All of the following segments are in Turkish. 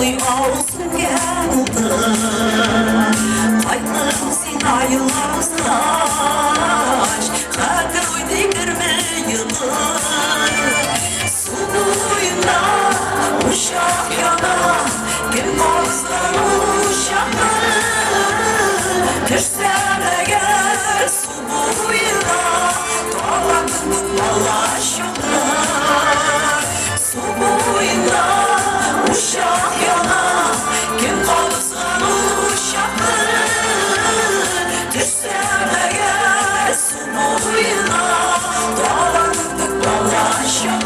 yolluy olsun geldi. Kaytlarım sinayılarımız taş, kader uydu girmeyidir. Su boyunda uşak yana, kim boğazdan uşaklar. Düşsen eğer su boyuna, doğanın vallaş yollar. Su boyunda uşak yana, kim boğazdan uşaklar. Düşsen eğer su boyuna, doğanın vallaş yollar.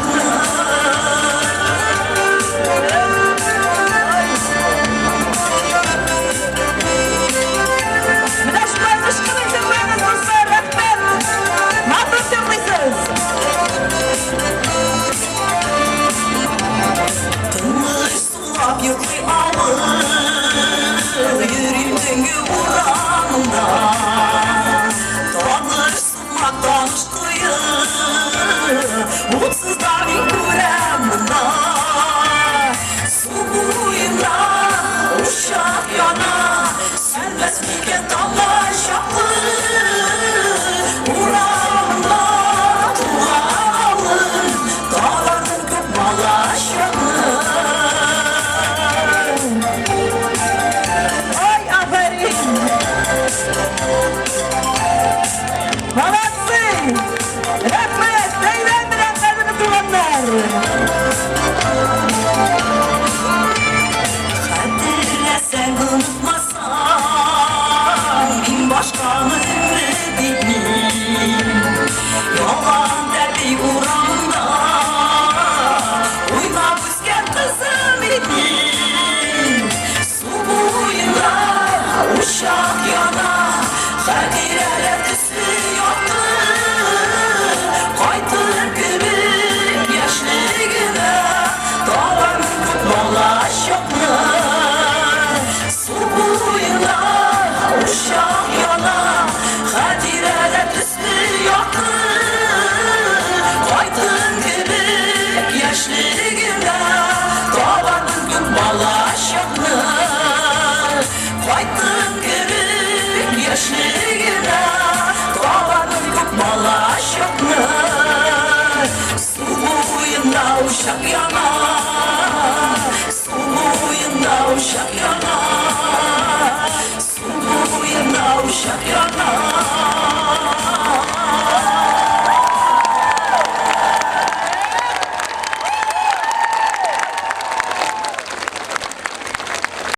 Yıkı alır yüreğimden yuvarlanında. Dolanırsın maktanış kıyır, mutsuzlar yüreğimde. Su boyunda uşak yana, sönmez bilge dalaş yapır. Uğramda duvaralım, dağların kıpmalaş yapır. Malatsın! Rahmet! Eğlendiren kalbini tulanlar! Kaderle sen unutmasan, bin başkanı ümredin. Yalan derdi uğramda, uyma büzgen kızım idin. Su boyunda uşak yana, Kadir'e tüsü yoktu. Kaytır gibi yaşlılığına, dağların kutmalaş yoklar. Su boyunda uşak yana, Kadir'e tüsü yoktu. Kaytır gibi yaşlılığına, dağların kutmalaş yoklar. Kaytır gibi yaşlılığına, dağların kutmalaş yoklar. Su boyunda uşak yana, su boyunda uşak yana.